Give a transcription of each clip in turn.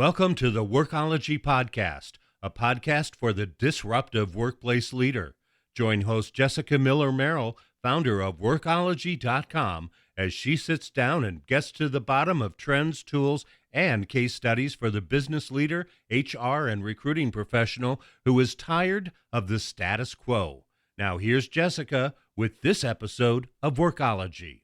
Welcome to the Workology Podcast, a podcast for the disruptive workplace leader. Join host Jessica Miller-Merrell, founder of Workology.com, as she sits down and gets to the bottom of trends, tools, and case studies for the business leader, HR, and recruiting professional who is tired of the status quo. Now here's Jessica with this episode of Workology.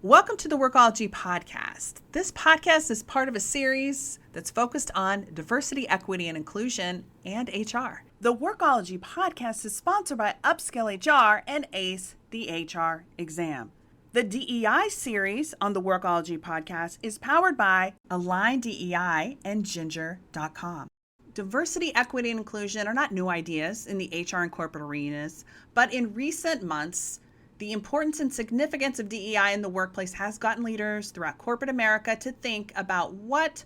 Welcome to the Workology Podcast. This podcast is part of a series that's focused on diversity, equity, and inclusion and HR. The Workology Podcast is sponsored by Upskill HR and ACE, the HR exam. The DEI series on the Workology Podcast is powered by Align DEI and Ginger.com. Diversity, equity, and inclusion are not new ideas in the HR and corporate arenas, but in recent months, the importance and significance of DEI in the workplace has gotten leaders throughout corporate America to think about what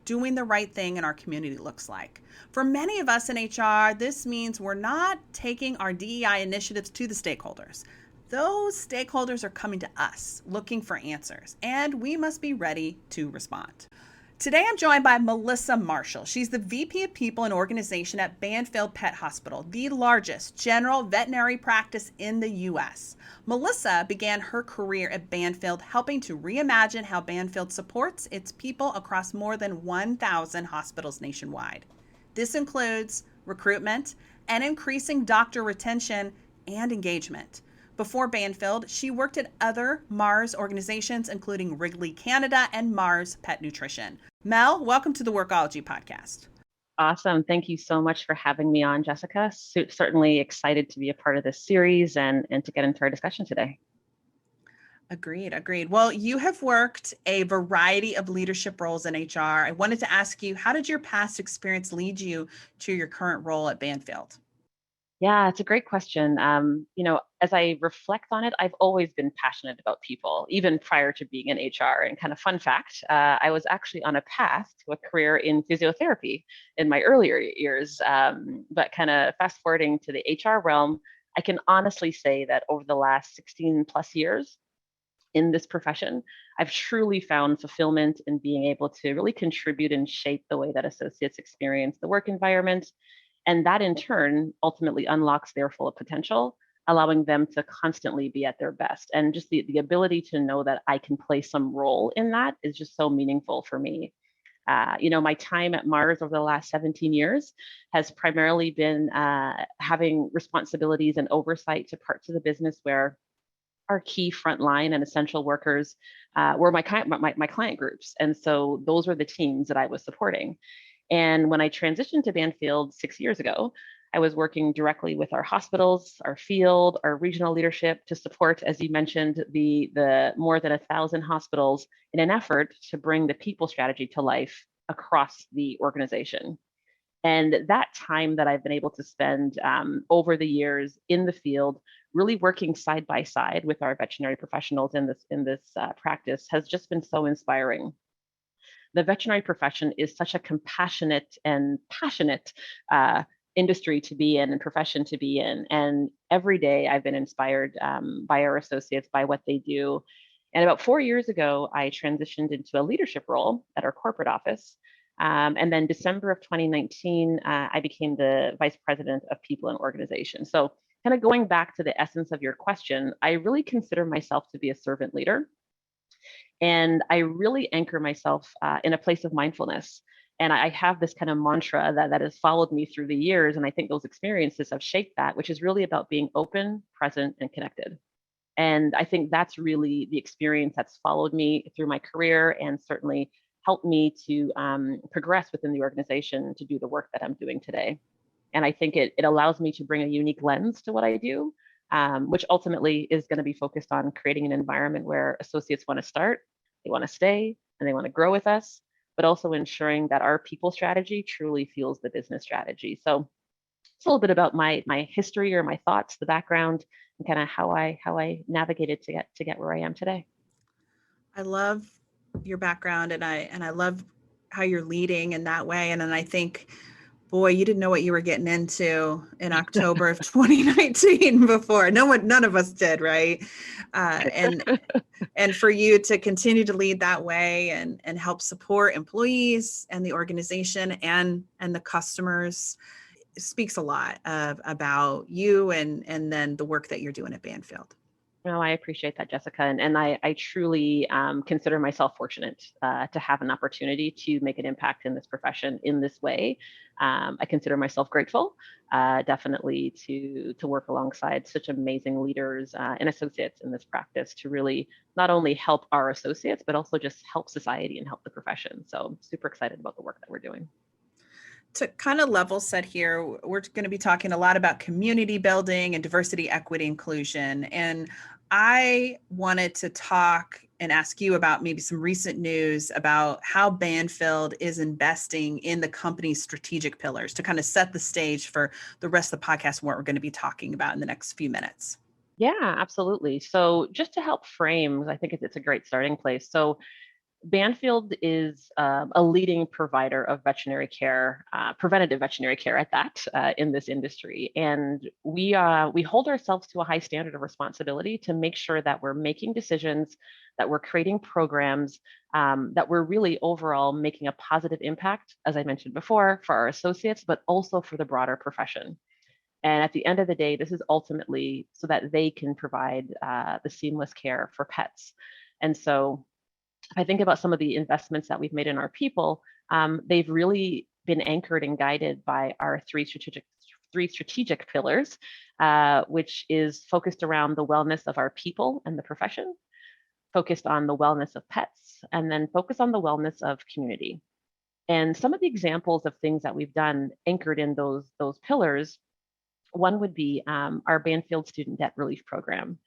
doing the right thing in our community looks like. For many of us in HR, this means we're not taking our DEI initiatives to the stakeholders. Those stakeholders are coming to us looking for answers, and we must be ready to respond. Today, I'm joined by Melissa Marshall. She's the VP of People and Organization at Banfield Pet Hospital, the largest general veterinary practice in the U.S. Melissa began her career at Banfield, helping to reimagine how Banfield supports its people across more than 1,000 hospitals nationwide. This includes recruitment and increasing doctor retention and engagement. Before Banfield, she worked at other Mars organizations, including Wrigley Canada and Mars Pet Nutrition. Mel, welcome to the Workology Podcast. Awesome. Thank you so much for having me on, Jessica. Certainly excited to be a part of this series and to get into our discussion today. Agreed. Well, you have worked a variety of leadership roles in HR. I wanted to ask you, how did your past experience lead you to your current role at Banfield? Yeah, it's a great question. As I reflect on it, I've always been passionate about people, even prior to being in HR. And kind of fun fact, I was actually on a path to a career in physiotherapy in my earlier years. But kind of fast forwarding to the HR realm, I can honestly say that over the last 16 plus years in this profession, I've truly found fulfillment in being able to really contribute and shape the way that associates experience the work environment. And that in turn ultimately unlocks their full potential, allowing them to constantly be at their best. And just the ability to know that I can play some role in that is just so meaningful for me. My time at Mars over the last 17 years has primarily been having responsibilities and oversight to parts of the business where our key frontline and essential workers were my client groups. And so those were the teams that I was supporting. And when I transitioned to Banfield 6 years ago, I was working directly with our hospitals, our field, our regional leadership to support, as you mentioned, the more than 1,000 hospitals in an effort to bring the people strategy to life across the organization. And that time that I've been able to spend over the years in the field, really working side by side with our veterinary professionals in this practice has just been so inspiring. The veterinary profession is such a compassionate and passionate industry to be in and profession to be in. And every day I've been inspired by our associates, by what they do. And about 4 years ago, I transitioned into a leadership role at our corporate office. And then December of 2019, I became the vice president of people and organization. So kind of going back to the essence of your question, I really consider myself to be a servant leader. And I really anchor myself in a place of mindfulness. And I have this kind of mantra that has followed me through the years. And I think those experiences have shaped that, which is really about being open, present, and connected. And I think that's really the experience that's followed me through my career and certainly helped me to progress within the organization to do the work that I'm doing today. And I think it allows me to bring a unique lens to what I do, which ultimately is going to be focused on creating an environment where associates want to start, they want to stay, and they want to grow with us, but also ensuring that our people strategy truly fuels the business strategy. So it's a little bit about my history or my thoughts, the background, and kind of how I navigated to get where I am today. I love your background, and I love how you're leading in that way. And then I think Boy, you didn't know what you were getting into in October of 2019 before. None of us did, right? And for you to continue to lead that way and help support employees and the organization and the customers speaks a lot about you and then the work that you're doing at Banfield. No, I appreciate that, Jessica. And I truly consider myself fortunate to have an opportunity to make an impact in this profession in this way. I consider myself grateful, definitely to work alongside such amazing leaders and associates in this practice to really not only help our associates, but also just help society and help the profession. So I'm super excited about the work that we're doing. To kind of level set here, we're going to be talking a lot about community building and diversity, equity, inclusion. And I wanted to talk and ask you about maybe some recent news about how Banfield is investing in the company's strategic pillars to kind of set the stage for the rest of the podcast and what we're going to be talking about in the next few minutes. Yeah, absolutely. So just to help frame, I think it's a great starting place. So Banfield is a leading provider of veterinary care, preventative veterinary care at that, in this industry. And we hold ourselves to a high standard of responsibility to make sure that we're making decisions, that we're creating programs, that we're really overall making a positive impact, as I mentioned before, for our associates, but also for the broader profession. And at the end of the day, this is ultimately so that they can provide the seamless care for pets. And so if I think about some of the investments that we've made in our people, they've really been anchored and guided by our three strategic pillars, which is focused around the wellness of our people and the profession, focused on the wellness of pets, and then focused on the wellness of community. And some of the examples of things that we've done anchored in those pillars, one would be our Banfield Student Debt Relief Program.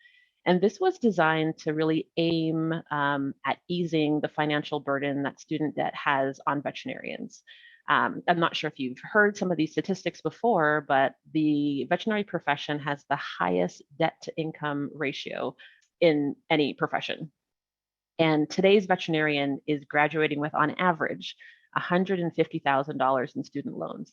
And this was designed to really aim at easing the financial burden that student debt has on veterinarians. I'm not sure if you've heard some of these statistics before, but the veterinary profession has the highest debt to income ratio in any profession. And today's veterinarian is graduating with, on average, $150,000 in student loans.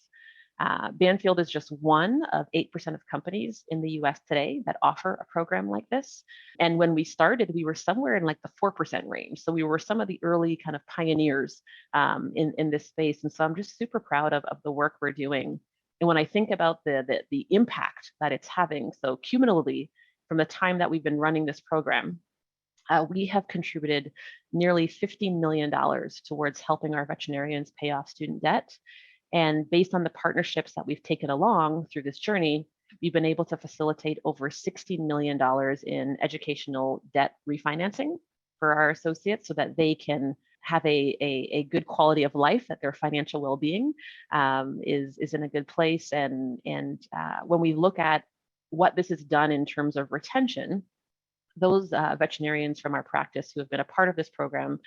Banfield is just one of 8% of companies in the US today that offer a program like this. And when we started, we were somewhere in like the 4% range. So we were some of the early kind of pioneers in this space. And so I'm just super proud of the work we're doing. And when I think about the impact that it's having, so cumulatively, from the time that we've been running this program, we have contributed nearly $50 million towards helping our veterinarians pay off student debt. And based on the partnerships that we've taken along through this journey, we've been able to facilitate over $60 million in educational debt refinancing for our associates so that they can have a good quality of life, that their financial well-being is in a good place. And when we look at what this has done in terms of retention, those veterinarians from our practice who have been a part of this program,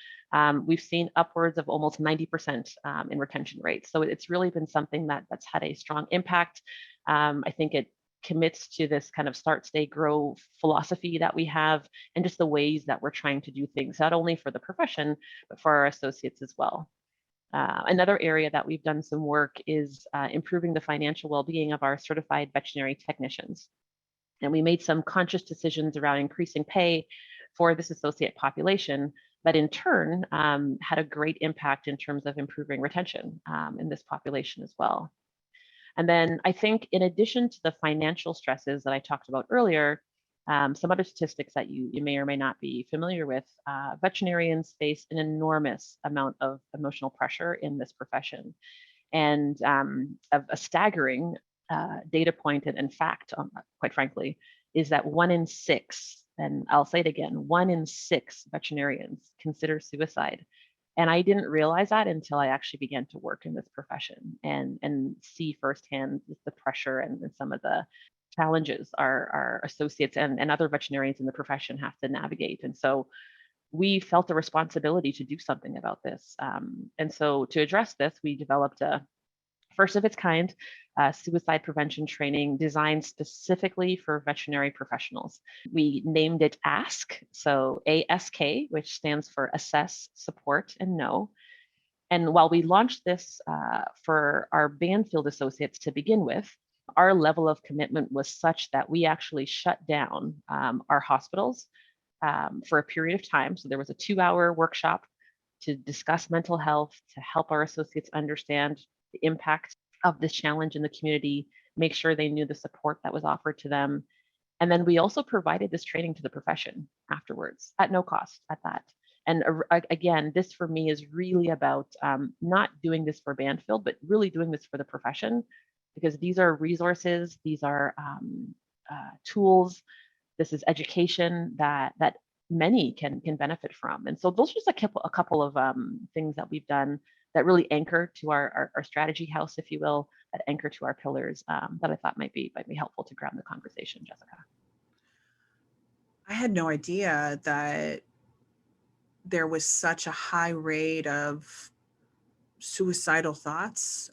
we've seen upwards of almost 90% in retention rates. So it's really been something that's had a strong impact. I think it commits to this kind of start, stay, grow philosophy that we have, and just the ways that we're trying to do things, not only for the profession, but for our associates as well. Another area that we've done some work is improving the financial well-being of our certified veterinary technicians. And we made some conscious decisions around increasing pay for this associate population that in turn had a great impact in terms of improving retention in this population as well. And then I think in addition to the financial stresses that I talked about earlier, some other statistics that you may or may not be familiar with, veterinarians face an enormous amount of emotional pressure in this profession. And a staggering data point and fact, quite frankly, is that 1 in 6, and I'll say it again, 1 in 6 veterinarians consider suicide. And I didn't realize that until I actually began to work in this profession and see firsthand the pressure and some of the challenges our associates and other veterinarians in the profession have to navigate. And so we felt a responsibility to do something about this. And so to address this, we developed a first of its kind suicide prevention training designed specifically for veterinary professionals. We named it ASK, so ASK, which stands for Assess, Support, and Know. And while we launched this for our Banfield associates to begin with, our level of commitment was such that we actually shut down our hospitals for a period of time. So there was a 2-hour workshop to discuss mental health, to help our associates understand the impact of this challenge in the community, make sure they knew the support that was offered to them. And then we also provided this training to the profession afterwards at no cost at that. And again, this for me is really about not doing this for Banfield, but really doing this for the profession, because these are resources, these are tools, this is education that many can benefit from. And so those are just a couple of things that we've done that really anchor to our strategy house, if you will, that anchor to our pillars that I thought might be helpful to ground the conversation, Jessica. I had no idea that there was such a high rate of suicidal thoughts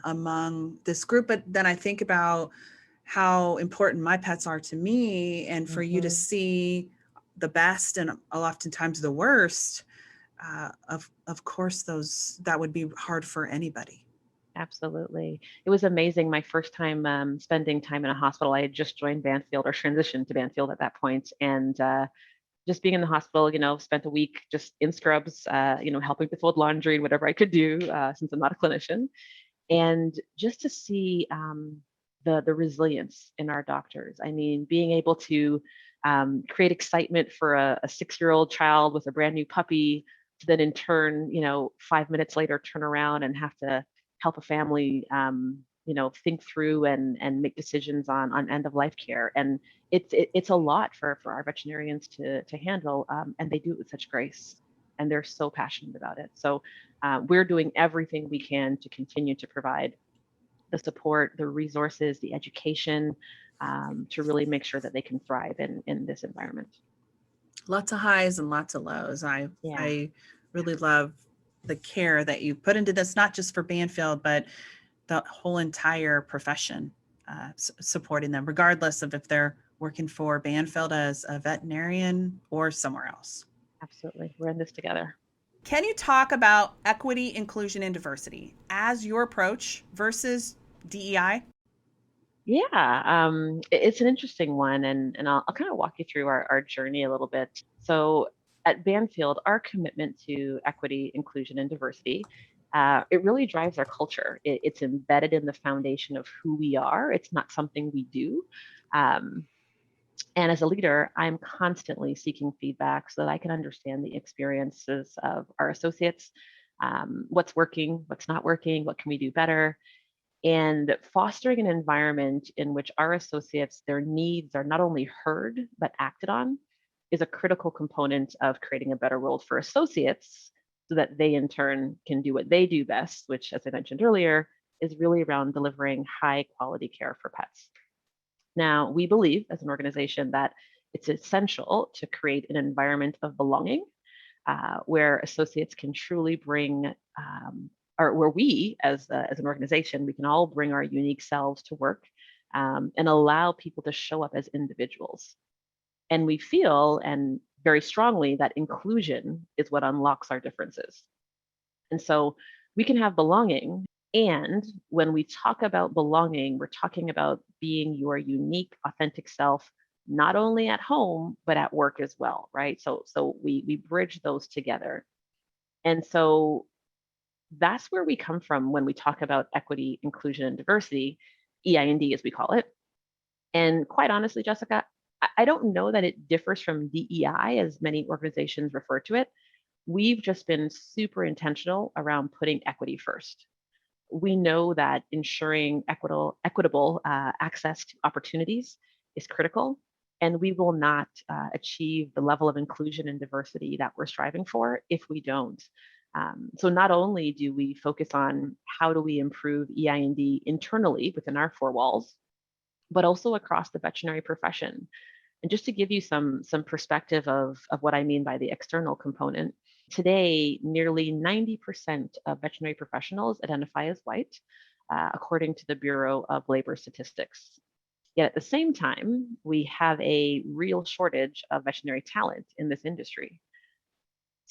among this group. But then I think about how important my pets are to me, and for you to see the best and oftentimes the worst, of course, that would be hard for anybody. Absolutely. It was amazing. My first time spending time in a hospital, I had just joined Banfield or transitioned to Banfield at that point. And just being in the hospital, spent a week just in scrubs, helping to fold laundry and whatever I could do since I'm not a clinician. And just to see the resilience in our doctors. I mean, being able to create excitement for a 6-year-old child with a brand new puppy, to then in turn, 5 minutes later, turn around and have to help a family, think through and make decisions on end of life care. And it's a lot for our veterinarians to handle, and they do it with such grace, and they're so passionate about it. So we're doing everything we can to continue to provide the support, the resources, the education, to really make sure that they can thrive in this environment. Lots of highs and lots of lows. I really love the care that you put into this, not just for Banfield, but the whole entire profession, supporting them, regardless of if they're working for Banfield as a veterinarian or somewhere else. Absolutely. We're in this together. Can you talk about equity, inclusion, and diversity as your approach versus DEI? Yeah, it's an interesting one, and I'll kind of walk you through our journey a little bit. So at Banfield, our commitment to equity, inclusion, and diversity, it really drives our culture. It's embedded in the foundation of who we are. It's not something we do. And as a leader, I'm constantly seeking feedback so that I can understand the experiences of our associates, what's working, what's not working, what can we do better, and fostering an environment in which our associates, their needs are not only heard, but acted on is a critical component of creating a better world for associates so that they in turn can do what they do best, which, as I mentioned earlier, is really around delivering high quality care for pets. Now, we believe as an organization that it's essential to create an environment of belonging where associates can truly bring, or where we as an organization, we can all bring our unique selves to work and allow people to show up as individuals. And we feel, and very strongly, that inclusion is what unlocks our differences. And so we can have belonging. And when we talk about belonging, we're talking about being your unique, authentic self, not only at home, but at work as well, right? So we bridge those together. And so that's where we come from when we talk about equity, inclusion, and diversity, EI&D as we call it. And quite honestly, Jessica, I don't know that it differs from DEI as many organizations refer to it. We've just been super intentional around putting equity first. We know that ensuring equitable access to opportunities is critical, and we will not achieve the level of inclusion and diversity that we're striving for if we don't. So not only do we focus on how do we improve EI&D internally within our four walls, but also across the veterinary profession. And just to give you some perspective of what I mean by the external component, today, nearly 90% of veterinary professionals identify as white, according to the Bureau of Labor Statistics. Yet at the same time, we have a real shortage of veterinary talent in this industry.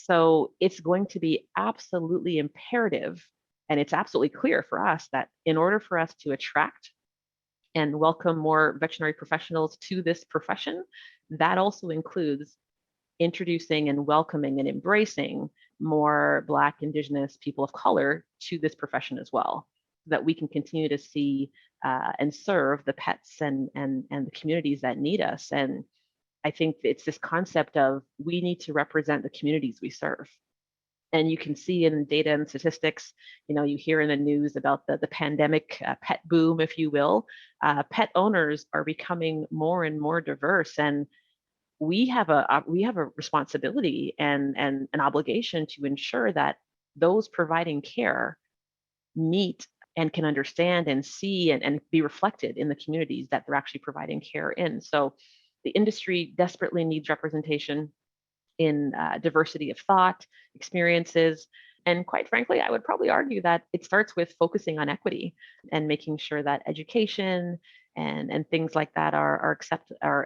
So it's going to be absolutely imperative, and it's absolutely clear for us that in order for us to attract and welcome more veterinary professionals to this profession, that also includes introducing and welcoming and embracing more Black, Indigenous, people of color to this profession as well, so that we can continue to see and serve the pets and the communities that need us. And I think it's this concept of we need to represent the communities we serve. And you can see in data and statistics, you hear in the news about the pandemic pet boom, if you will. Pet owners are becoming more and more diverse, and we have a responsibility and an obligation to ensure that those providing care meet and can understand and see and be reflected in the communities that they're actually providing care in. So the industry desperately needs representation in diversity of thought, experiences. And quite frankly, I would probably argue that it starts with focusing on equity and making sure that education and things like that are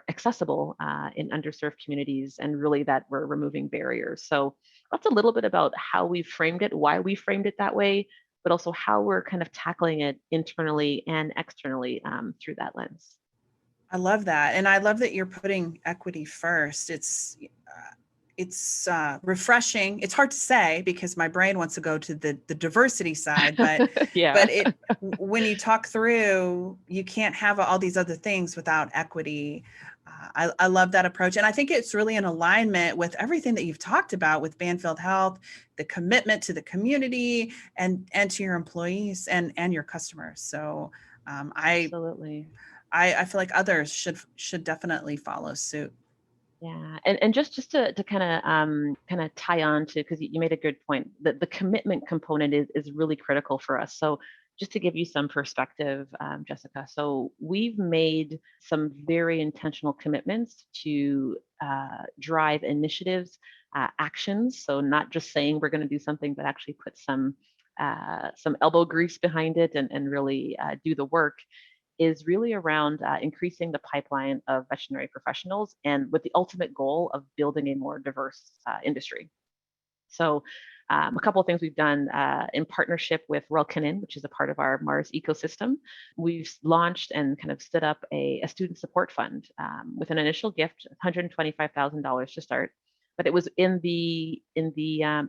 accessible in underserved communities, and really that we're removing barriers. So that's a little bit about how we framed it, why we framed it that way, but also how we're kind of tackling it internally and externally through that lens. I love that. And I love that you're putting equity first. It's refreshing. It's hard to say because my brain wants to go to the diversity side, but Yeah. but when you talk through, you can't have all these other things without equity. I love that approach, and I think it's really in alignment with everything that you've talked about with Banfield Health, the commitment to the community and to your employees and your customers. So Absolutely. I feel like others should definitely follow suit. Yeah, and just to kind of tie on to, because you made a good point, that the commitment component is really critical for us. So just to give you some perspective, Jessica, so we've made some very intentional commitments to drive initiatives, actions. So not just saying we're going to do something, but actually put some elbow grease behind it and really do the work, is really around increasing the pipeline of veterinary professionals, and with the ultimate goal of building a more diverse industry. So a couple of things we've done in partnership with Royal Canin, which is a part of our Mars ecosystem. We've launched and kind of stood up a student support fund with an initial gift, $125,000 to start, but it was in the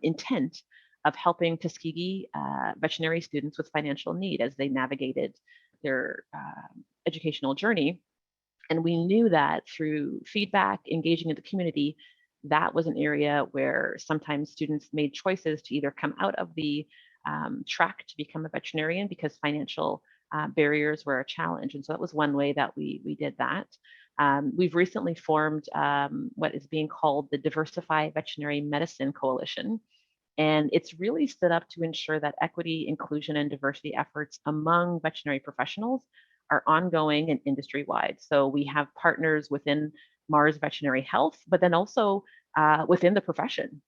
intent of helping Tuskegee veterinary students with financial need as they navigated their educational journey. And we knew that through feedback, engaging in the community, that was an area where sometimes students made choices to either come out of the track to become a veterinarian because financial barriers were a challenge. And so that was one way that we did that. We've recently formed what is being called the Diversify Veterinary Medicine Coalition. And it's really stood up to ensure that equity, inclusion, and diversity efforts among veterinary professionals are ongoing and industry-wide. So we have partners within Mars Veterinary Health, but then also within the profession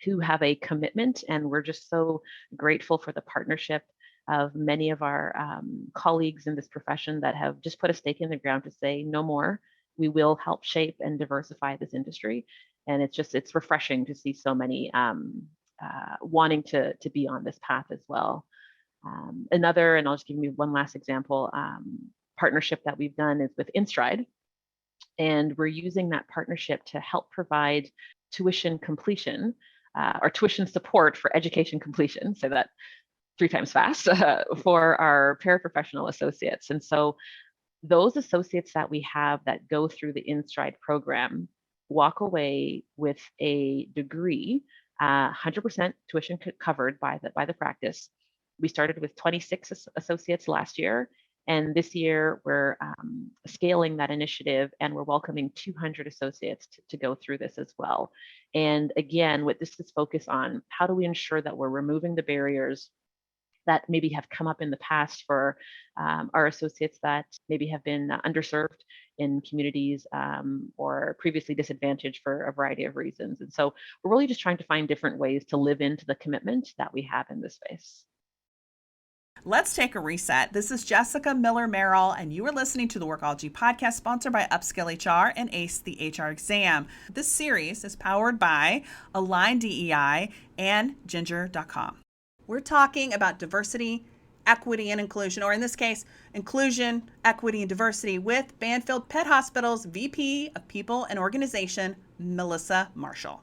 who have a commitment. And we're just so grateful for the partnership of many of our colleagues in this profession that have just put a stake in the ground to say, no more, we will help shape and diversify this industry. And it's refreshing to see so many wanting to be on this path as well. Another, and I'll just give you one last example, partnership that we've done is with InStride. And we're using that partnership to help provide tuition completion or tuition support for education completion, say that 3 times fast, for our paraprofessional associates. And so those associates that we have that go through the InStride program walk away with a degree, 100% tuition covered by the practice. We started with 26 associates last year, and this year we're scaling that initiative, and we're welcoming 200 associates to go through this as well. And again, what this is focused on, how do we ensure that we're removing the barriers that maybe have come up in the past for our associates that maybe have been underserved in communities or previously disadvantaged for a variety of reasons. And so we're really just trying to find different ways to live into the commitment that we have in this space. Let's take a reset. This is Jessica Miller-Merrell, and you are listening to the Workology Podcast, sponsored by Upskill HR and ACE the HR Exam. This series is powered by Align DEI and Ginger.com. We're talking about diversity, equity, and inclusion, or in this case, inclusion, equity, and diversity with Banfield Pet Hospital's VP of People and Organization, Melissa Marshall.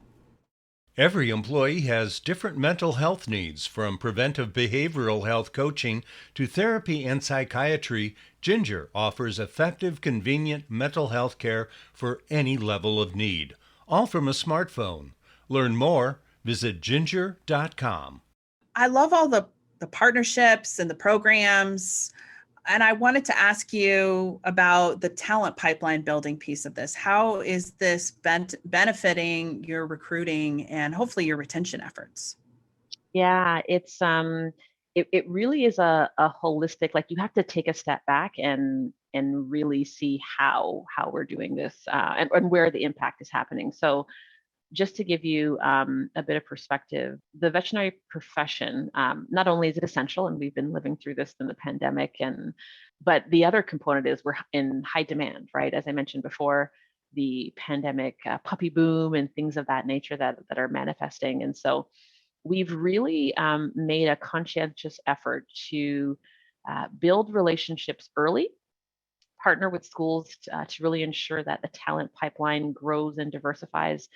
Every employee has different mental health needs, from preventive behavioral health coaching to therapy and psychiatry. Ginger offers effective, convenient mental health care for any level of need, all from a smartphone. Learn more, visit ginger.com. I love all the partnerships and the programs. And I wanted to ask you about the talent pipeline building piece of this. How is this benefiting your recruiting and hopefully your retention efforts? Yeah, it really is a holistic, like you have to take a step back and really see how we're doing this and where the impact is happening. So just to give you a bit of perspective, the veterinary profession, not only is it essential, and we've been living through this in the pandemic, but the other component is we're in high demand, right? As I mentioned before, the pandemic puppy boom and things of that nature that are manifesting. And so we've really made a conscientious effort to build relationships early, partner with schools to really ensure that the talent pipeline grows and diversifies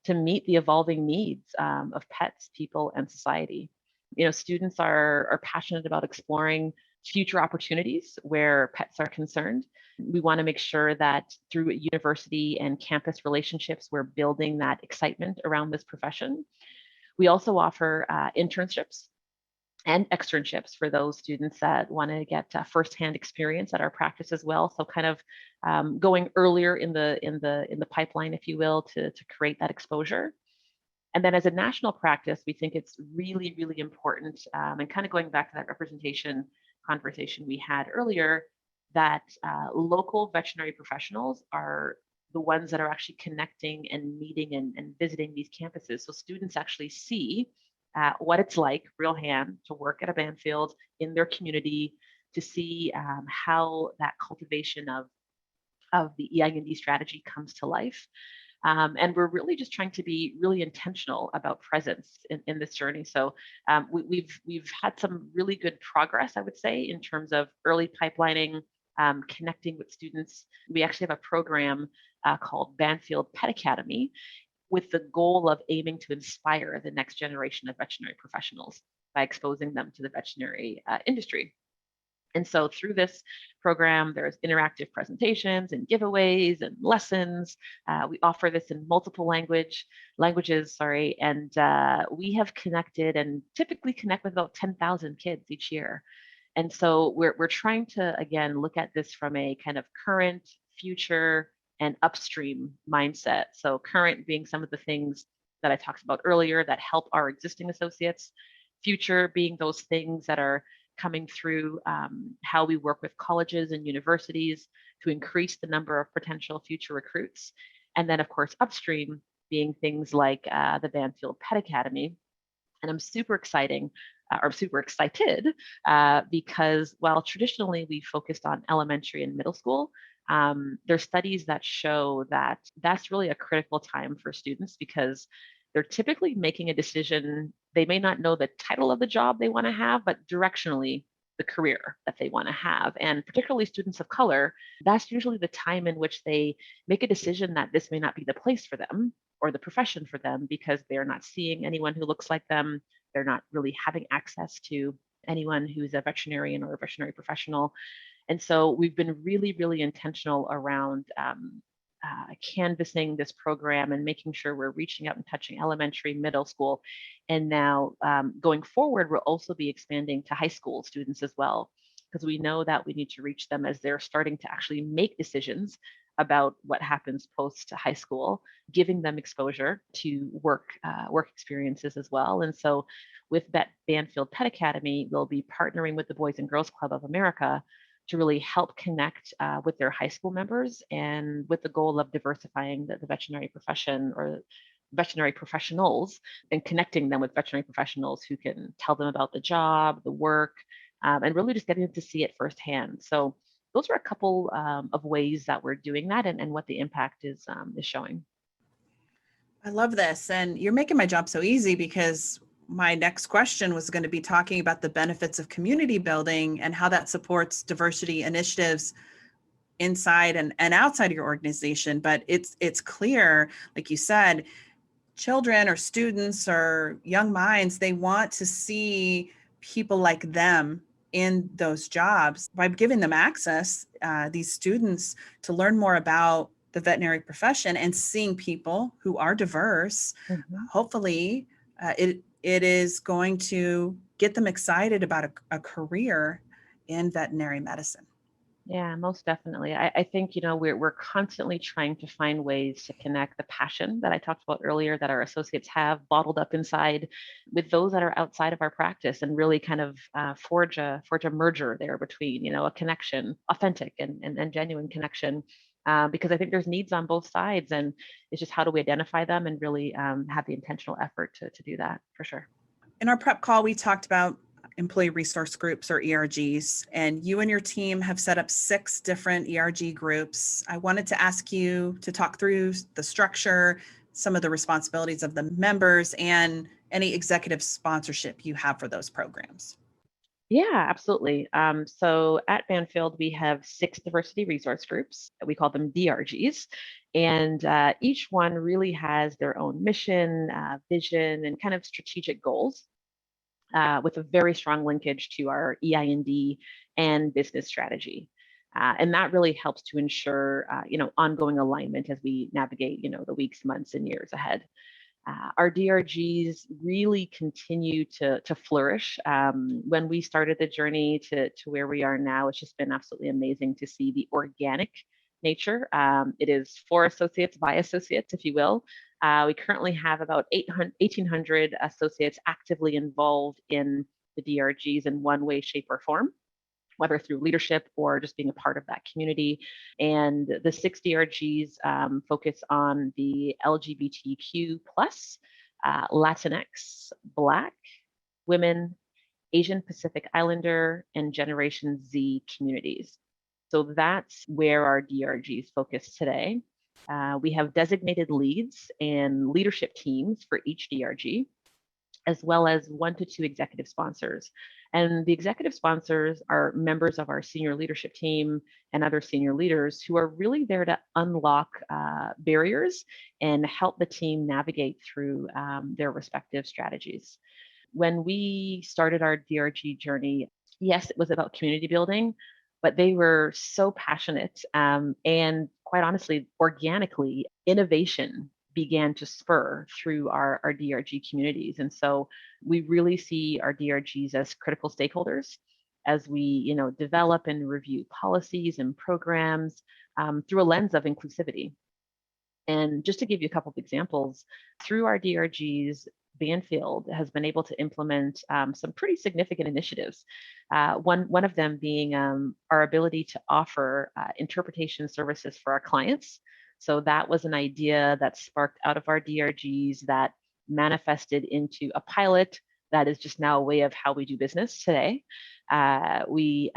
to meet the evolving needs of pets, people, and society. You know, students are passionate about exploring future opportunities where pets are concerned. We want to make sure that through university and campus relationships, we're building that excitement around this profession. We also offer internships and externships for those students that want to get firsthand experience at our practice as well. So kind of going earlier in the pipeline, if you will, to create that exposure. And then as a national practice, we think it's really, really important, and kind of going back to that representation conversation we had earlier, that local veterinary professionals are the ones that are actually connecting and meeting and visiting these campuses. So students actually see what it's like, real hand, to work at a Banfield in their community, to see how that cultivation of the EI&D strategy comes to life. And we're really just trying to be really intentional about presence in this journey. So we've had some really good progress, I would say, in terms of early pipelining, connecting with students. We actually have a program called Banfield Pet Academy, with the goal of aiming to inspire the next generation of veterinary professionals by exposing them to the veterinary industry. And so through this program, there's interactive presentations and giveaways and lessons. We offer this in multiple languages, and we have connected and typically connect with about 10,000 kids each year. And so we're trying to, again, look at this from a kind of current, future, and upstream mindset. So current being some of the things that I talked about earlier that help our existing associates, future being those things that are coming through how we work with colleges and universities to increase the number of potential future recruits. And then of course, upstream being things like the Banfield Pet Academy. And I'm super excited because while traditionally we focused on elementary and middle school, there's studies that show that that's really a critical time for students because they're typically making a decision. They may not know the title of the job they want to have, but directionally the career that they want to have. And particularly students of color, that's usually the time in which they make a decision that this may not be the place for them or the profession for them because they're not seeing anyone who looks like them. They're not really having access to anyone who's a veterinarian or a veterinary professional. And so we've been really, really intentional around canvassing this program and making sure we're reaching out and touching elementary, middle school. And now going forward, we'll also be expanding to high school students as well, because we know that we need to reach them as they're starting to actually make decisions about what happens post high school, giving them exposure to work experiences as well. And so with Banfield Pet Academy, we'll be partnering with the Boys and Girls Club of America to really help connect with their high school members, and with the goal of diversifying the veterinary profession or veterinary professionals and connecting them with veterinary professionals who can tell them about the job, the work, and really just getting to see it firsthand. So those are a couple of ways that we're doing that, and what the impact is showing. I love this. And you're making my job so easy, because my next question was going to be talking about the benefits of community building and how that supports diversity initiatives inside and outside of your organization. But it's clear, like you said, children or students or young minds, they want to see people like them in those jobs. By giving them access, these students, to learn more about the veterinary profession and seeing people who are diverse, hopefully it is going to get them excited about a career in veterinary medicine. Yeah, most definitely. I think, we're constantly trying to find ways to connect the passion that I talked about earlier that our associates have bottled up inside with those that are outside of our practice, and really kind of forge a merger there between, a connection, authentic and genuine connection. Because I think there's needs on both sides, and it's just how do we identify them and really have the intentional effort to do that, for sure. In our prep call, we talked about employee resource groups, or ERGs, and you and your team have set up 6 different ERG groups. I wanted to ask you to talk through the structure, some of the responsibilities of the members, and any executive sponsorship you have for those programs. Yeah, absolutely. So at Banfield, we have 6 diversity resource groups. We call them DRGs. And each one really has their own mission, vision, and kind of strategic goals, with a very strong linkage to our EIND and business strategy. And that really helps to ensure, ongoing alignment as we navigate, the weeks, months, and years ahead. Our DRGs really continue to flourish. When we started the journey to where we are now, it's just been absolutely amazing to see the organic nature. It is for associates by associates, if you will. We currently have about 1,800 associates actively involved in the DRGs in one way, shape, or form, whether through leadership or just being a part of that community. And the 6 DRGs focus on the LGBTQ plus, Latinx, Black, women, Asian Pacific Islander, and Generation Z communities. So that's where our DRGs focus today. We have designated leads and leadership teams for each DRG, as well as 1 to 2 executive sponsors. And the executive sponsors are members of our senior leadership team and other senior leaders who are really there to unlock barriers and help the team navigate through their respective strategies. When we started our DRG journey, yes, it was about community building, but they were so passionate, and quite honestly, organically, innovation began to spur through our DRG communities. And so we really see our DRGs as critical stakeholders as we, develop and review policies and programs through a lens of inclusivity. And just to give you a couple of examples, through our DRGs, Banfield has been able to implement some pretty significant initiatives. One of them being our ability to offer interpretation services for our clients. So that was an idea that sparked out of our DRGs that manifested into a pilot that is just now a way of how we do business today. We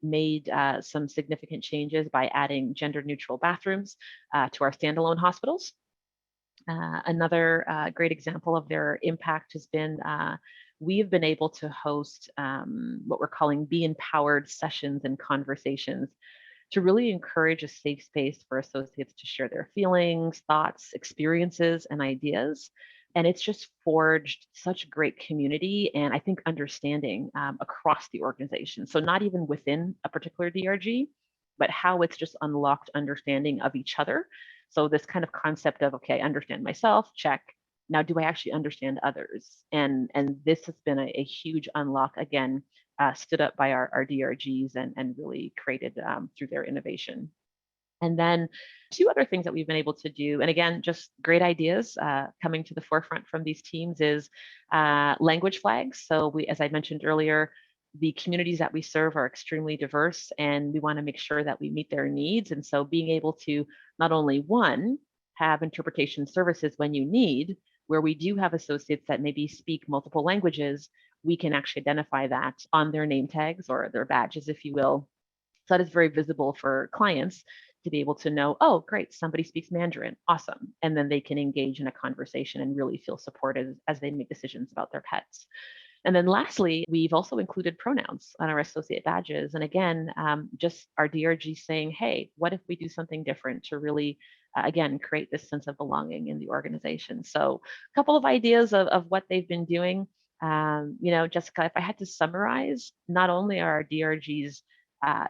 made some significant changes by adding gender neutral bathrooms to our standalone hospitals. Another great example of their impact has been we have been able to host what we're calling Be Empowered sessions and conversations to really encourage a safe space for associates to share their feelings, thoughts, experiences, and ideas. And it's just forged such great community and I think understanding across the organization. So not even within a particular DRG, but how it's just unlocked understanding of each other. So this kind of concept of, okay, I understand myself, check. Now, do I actually understand others? And this has been a huge unlock, again, stood up by our DRGs and really created through their innovation. And then 2 other things that we've been able to do, and again, just great ideas coming to the forefront from these teams is language flags. So we, as I mentioned earlier, the communities that we serve are extremely diverse and we want to make sure that we meet their needs. And so being able to not only, 1, have interpretation services when you need, where we do have associates that maybe speak multiple languages, we can actually identify that on their name tags or their badges, if you will. So that is very visible for clients to be able to know, oh, great, somebody speaks Mandarin. Awesome. And then they can engage in a conversation and really feel supported as they make decisions about their pets. And then lastly, we've also included pronouns on our associate badges. And again, just our DRG saying, hey, what if we do something different to really, again, create this sense of belonging in the organization? So a couple of ideas of what they've been doing. Jessica, if I had to summarize, not only are our DRGs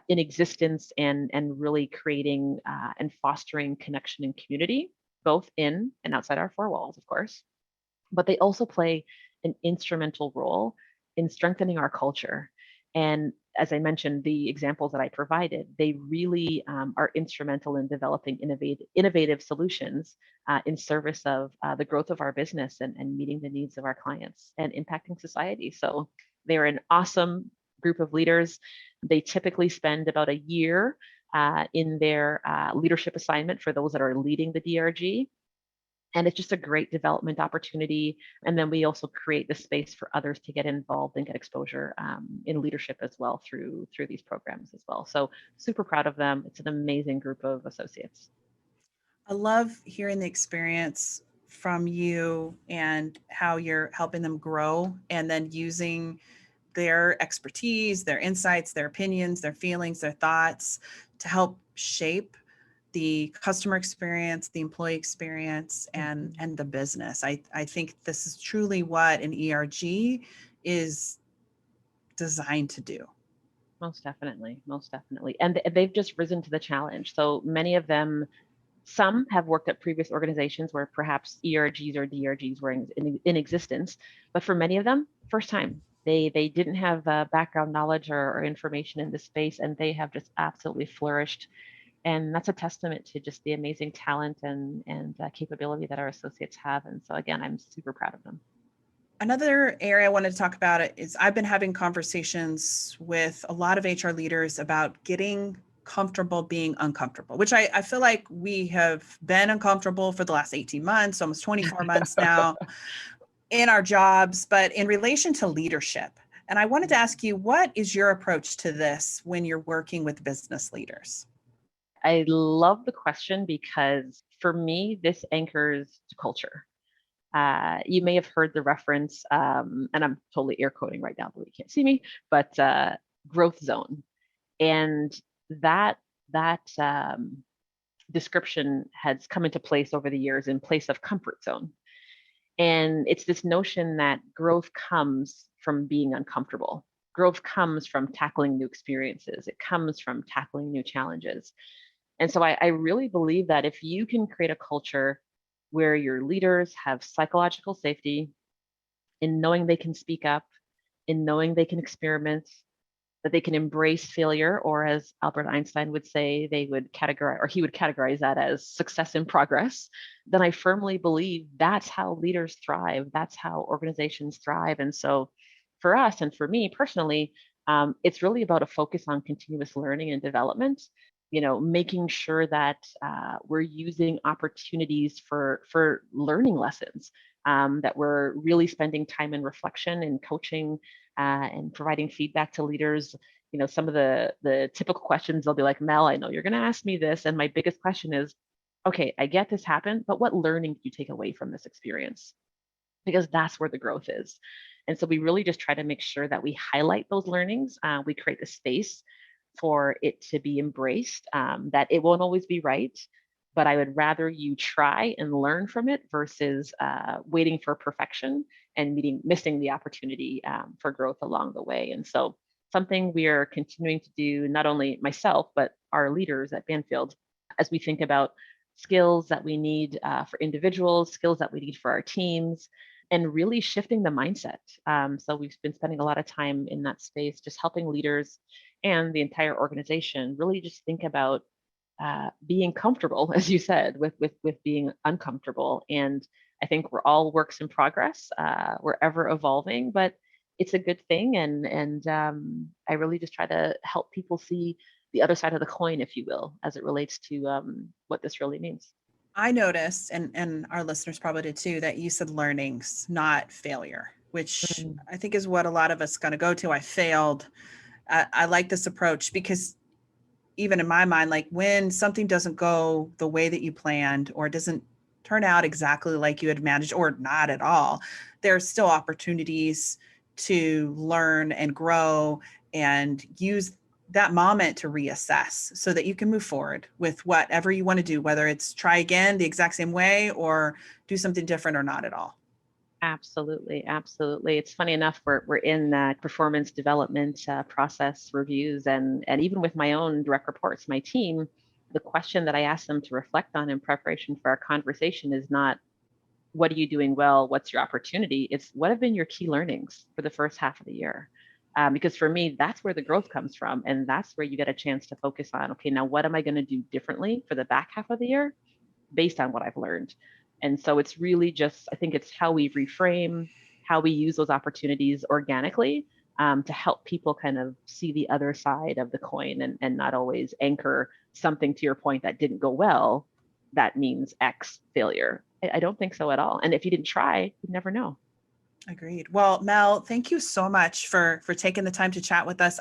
in existence and really creating and fostering connection and community, both in and outside our four walls, of course, but they also play an instrumental role in strengthening our culture. And as I mentioned, the examples that I provided, they really are instrumental in developing innovative solutions in service of the growth of our business and meeting the needs of our clients and impacting society. So they're an awesome group of leaders. They typically spend about a year in their leadership assignment for those that are leading the DRG. And it's just a great development opportunity. And then we also create the space for others to get involved and get exposure in leadership as well through these programs as well. So super proud of them. It's an amazing group of associates. I love hearing the experience from you and how you're helping them grow and then using their expertise, their insights, their opinions, their feelings, their thoughts to help shape the customer experience, the employee experience, and the business. I think this is truly what an ERG is designed to do. Most definitely. And they've just risen to the challenge. So many of them, some have worked at previous organizations where perhaps ERGs or DRGs were in existence, but for many of them, first time. They didn't have background knowledge or information in this space, and they have just absolutely flourished. And that's a testament to just the amazing talent and capability that our associates have. And so again, I'm super proud of them. Another area I wanted to talk about is I've been having conversations with a lot of HR leaders about getting comfortable being uncomfortable, which I feel like we have been uncomfortable for the last 18 months, almost 24 months now in our jobs, but in relation to leadership. And I wanted to ask you, what is your approach to this when you're working with business leaders? I love the question because for me, this anchors to culture. You may have heard the reference, and I'm totally air quoting right now, but you can't see me, but growth zone. And that description has come into place over the years in place of comfort zone. And it's this notion that growth comes from being uncomfortable. Growth comes from tackling new experiences. It comes from tackling new challenges. And so I really believe that if you can create a culture where your leaders have psychological safety in knowing they can speak up, in knowing they can experiment, that they can embrace failure, or as Albert Einstein would say, he would categorize that as success in progress, then I firmly believe that's how leaders thrive. That's how organizations thrive. And so for us and for me personally, it's really about a focus on continuous learning and development, making sure that we're using opportunities for learning lessons, that we're really spending time in reflection and coaching and providing feedback to leaders. Some of the typical questions, they'll be like, Mel, I know you're going to ask me this. And my biggest question is, okay, I get this happened, but what learning do you take away from this experience? Because that's where the growth is. And so we really just try to make sure that we highlight those learnings. We create the space for it to be embraced, that it won't always be right, but I would rather you try and learn from it versus waiting for perfection and missing the opportunity for growth along the way. And so something we are continuing to do, not only myself, but our leaders at Banfield, as we think about skills that we need for individuals, skills that we need for our teams, and really shifting the mindset. So we've been spending a lot of time in that space, just helping leaders and the entire organization really just think about being comfortable, as you said, with being uncomfortable. And I think we're all works in progress. We're ever evolving, but it's a good thing. And I really just try to help people see the other side of the coin, if you will, as it relates to what this really means. I noticed, and our listeners probably did too, that you said learnings, not failure. which I think is what a lot of us going to go to. I failed. I like this approach because even in my mind, like when something doesn't go the way that you planned or doesn't turn out exactly like you had managed or not at all, there's still opportunities to learn and grow and use that moment to reassess so that you can move forward with whatever you want to do, whether it's try again the exact same way or do something different or not at all. Absolutely, absolutely. It's funny enough, we're in performance development process reviews, and even with my own direct reports, my team, the question that I ask them to reflect on in preparation for our conversation is not what are you doing well, what's your opportunity? It's what have been your key learnings for the first half of the year. Because for me, that's where the growth comes from, and that's where you get a chance to focus on, okay, now what am I going to do differently for the back half of the year based on what I've learned? And so it's really just, I think it's how we reframe, how we use those opportunities organically to help people kind of see the other side of the coin and not always anchor something to your point that didn't go well. That means X failure. I don't think so at all. And if you didn't try, you'd never know. Agreed. Well, Mel, thank you so much for taking the time to chat with us.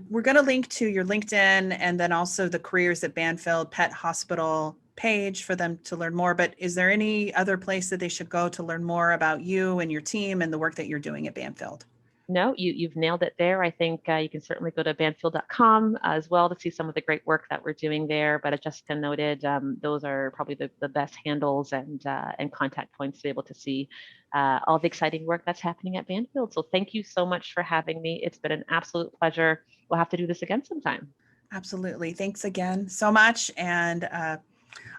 We're going to link to your LinkedIn and then also the Careers at Banfield Pet Hospital page for them to learn more. But is there any other place that they should go to learn more about you and your team and the work that you're doing at Banfield? No, you've nailed it there. I think you can certainly go to banfield.com as well to see some of the great work that we're doing there. But as Jessica noted, those are probably the best handles and contact points to be able to see all the exciting work that's happening at Banfield. So thank you so much for having me. It's been an absolute pleasure. We'll have to do this again sometime. Absolutely. Thanks again so much. And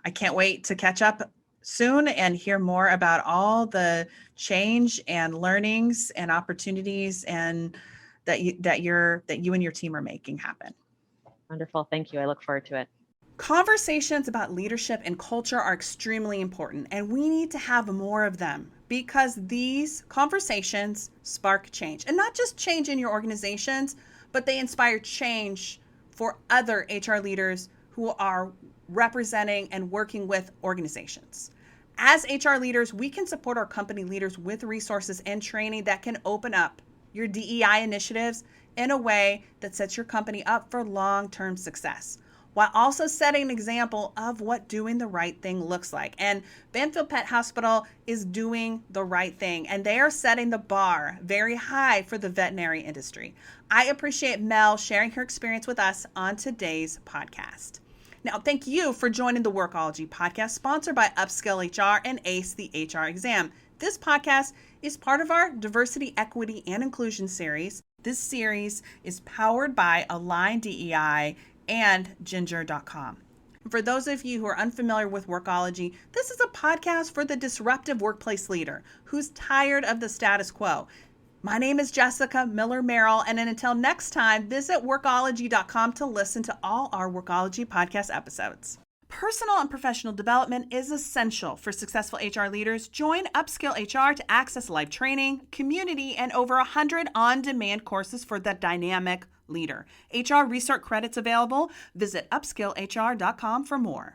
I can't wait to catch up soon and hear more about all the change and learnings and opportunities and that you and your team are making happen. Wonderful. Thank you. I look forward to it. Conversations about leadership and culture are extremely important, and we need to have more of them because these conversations spark change, and not just change in your organizations, but they inspire change for other HR leaders who are representing and working with organizations. As HR leaders, we can support our company leaders with resources and training that can open up your DEI initiatives in a way that sets your company up for long-term success, while also setting an example of what doing the right thing looks like. And Banfield Pet Hospital is doing the right thing, and they are setting the bar very high for the veterinary industry. I appreciate Mel sharing her experience with us on today's podcast. Now, thank you for joining the Workology Podcast, sponsored by Upskill HR and ACE the HR Exam. This podcast is part of our Diversity, Equity, and Inclusion series. This series is powered by Align DEI and Ginger.com. For those of you who are unfamiliar with Workology, this is a podcast for the disruptive workplace leader who's tired of the status quo. My name is Jessica Miller-Merrell, and until next time, visit Workology.com to listen to all our Workology podcast episodes. Personal and professional development is essential for successful HR leaders. Join Upskill HR to access live training, community, and over 100 on-demand courses for the dynamic leader. HR Research credits available. Visit upskillhr.com for more.